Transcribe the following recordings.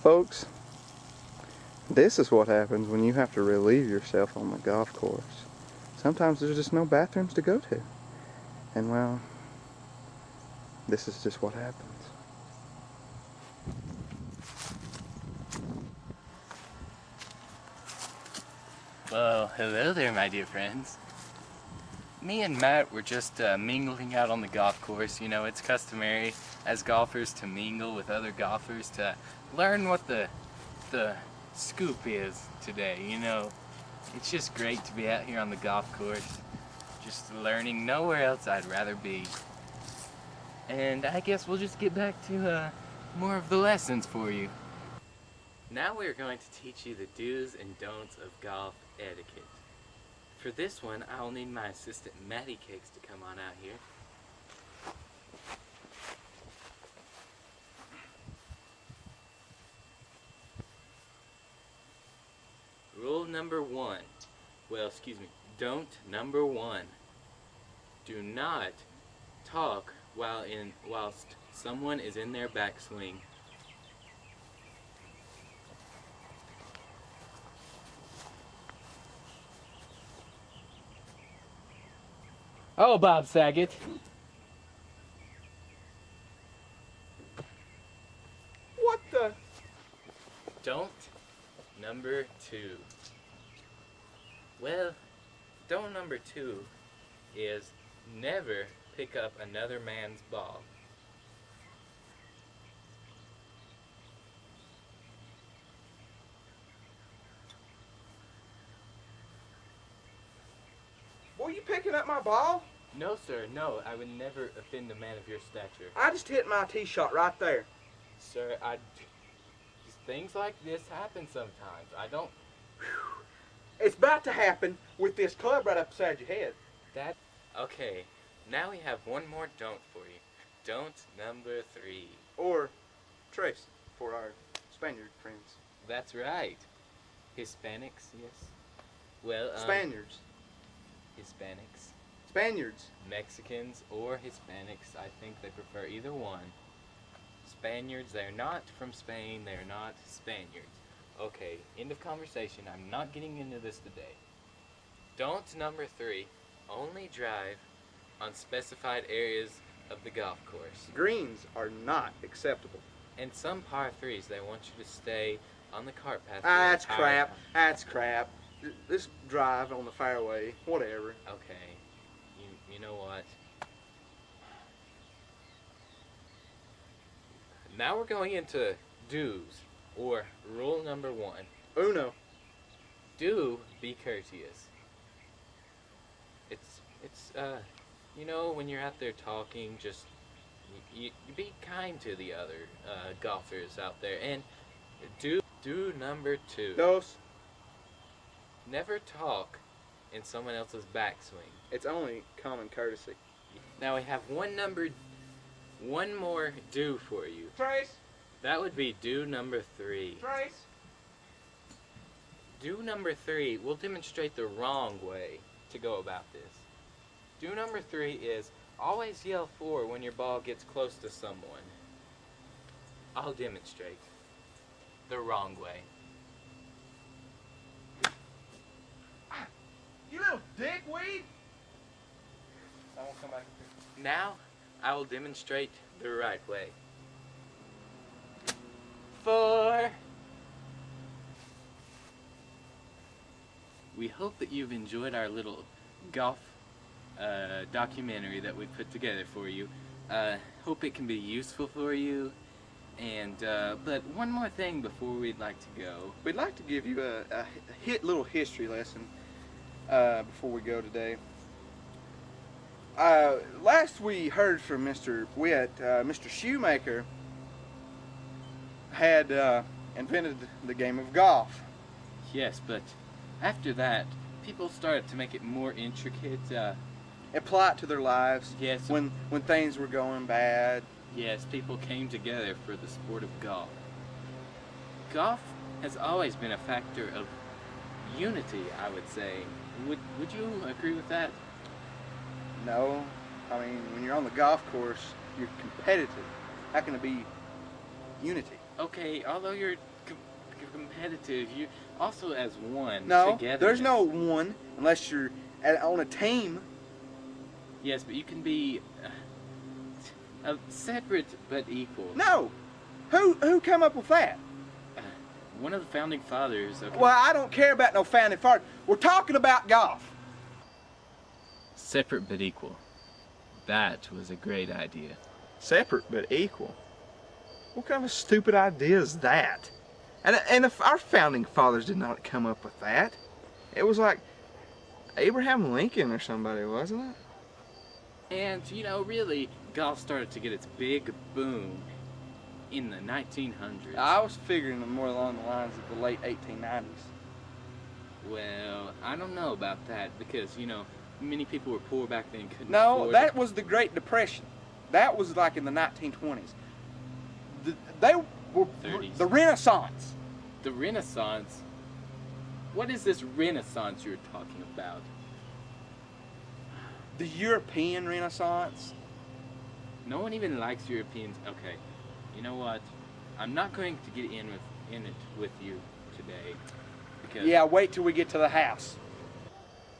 folks, this is what happens when you have to relieve yourself on the golf course. Sometimes there's just no bathrooms to go to. And well, this is just what happens. Well, hello there, my dear friends. Me and Matt were just mingling out on the golf course. You know, it's customary as golfers to mingle with other golfers to learn what the scoop is today. You know, it's just great to be out here on the golf course, just learning. Nowhere else I'd rather be. And I guess we'll just get back to more of the lessons for you. Now we're going to teach you the do's and don'ts of golf etiquette. For this one, I'll need my assistant Matty Cakes to come on out here. Rule number one. Well, excuse me. Don't number one. Do not talk whilst someone is in their backswing. Oh, Bob Saget. What the? Don't number two. Well, don't number two is never pick up another man's ball. Boy, you picking up my ball? No, sir, no. I would never offend a man of your stature. I just hit my tee shot right there. Sir, things like this happen sometimes. I don't... It's about to happen with this club right up beside your head. Okay, now we have one more don't for you. Don't number three. Or Trace, for our Spaniard friends. That's right. Hispanics, yes. Well, Spaniards. Hispanics. Spaniards. Mexicans or Hispanics, I think they prefer either one. Spaniards, they're not from Spain, they're not Spaniards. Okay, end of conversation. I'm not getting into this today. Don't number three, only drive on specified areas of the golf course. Greens are not acceptable. And some par threes, they want you to stay on the cart path. That's crap. That's crap. This drive on the fairway, whatever. Okay, you know what? Now we're going into do's, or rule number one. Uno. Do be courteous. It's you know, when you're out there talking, just you be kind to the other golfers out there. And do number two. Dos. Never talk in someone else's backswing. It's only common courtesy. Now we have one more do for you. Trace. That would be do number three. Trace. Do number three will demonstrate the wrong way to go about this. Do number three is always yell for when your ball gets close to someone. I'll demonstrate the wrong way. You little dickweed! I won't come back here. Now I will demonstrate the right way. 4. We hope that you've enjoyed our little golf documentary that we put together for you. Hope it can be useful for you. And but one more thing before we'd like to go. We'd like to give you a little history lesson before we go today. Last we heard from Mr. Witt, Mr. Shoemaker had invented the game of golf. Yes, but after that, people started to make it more intricate. Apply it to their lives. Yes. When things were going bad. Yes, people came together for the sport of golf. Golf has always been a factor of unity, I would say. Would you agree with that? No. I mean, when you're on the golf course, you're competitive. How can it be unity? Okay, although you're competitive. You also as one. No, Togetherness. there's no one unless you're on a team. Yes, but you can be separate but equal. No, who come up with that? One of the founding fathers. Okay. Well, I don't care about no founding father. We're talking about golf. Separate but equal. That was a great idea. Separate but equal. What kind of a stupid idea is that? And if our founding fathers did not come up with that. It was like Abraham Lincoln or somebody, wasn't it? And, you know, really, golf started to get its big boom in the 1900s. I was figuring more along the lines of the late 1890s. Well, I don't know about that because, you know, many people were poor back then, couldn't No, afford that was the Great Depression. That was like in the 1920s. They were 30s. the Renaissance. The Renaissance? What is this Renaissance you're talking about? The European Renaissance. No one even likes Europeans. Okay, you know what? I'm not going to get in it with you today because Yeah, wait till we get to the house.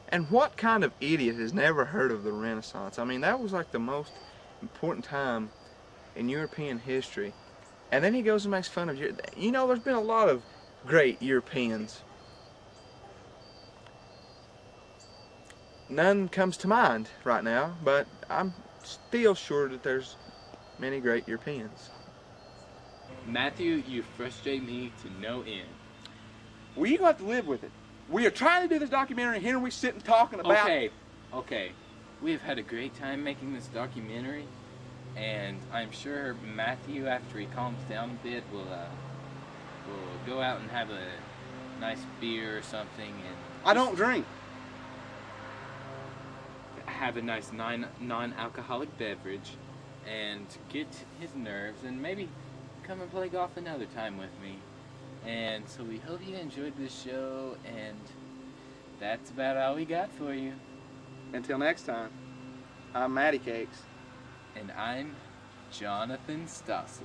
And what kind of idiot has never heard of the Renaissance? I mean, that was like the most important time in European history. And then he goes and makes fun of you. You know, there's been a lot of great Europeans. None comes to mind right now, but I'm still sure that there's many great Europeans. Matthew, you frustrate me to no end. Well, you're going to have to live with it. We are trying to do this documentary, and here we sitting talking about... Okay. We have had a great time making this documentary, and I'm sure Matthew, after he calms down a bit, will go out and have a nice beer or something, and I don't drink. have a nice non-alcoholic beverage, and get his nerves, and maybe come and play golf another time with me. And so we hope you enjoyed this show, and that's about all we got for you. Until next time, I'm Matty Cakes. And I'm Jonathan Stossel.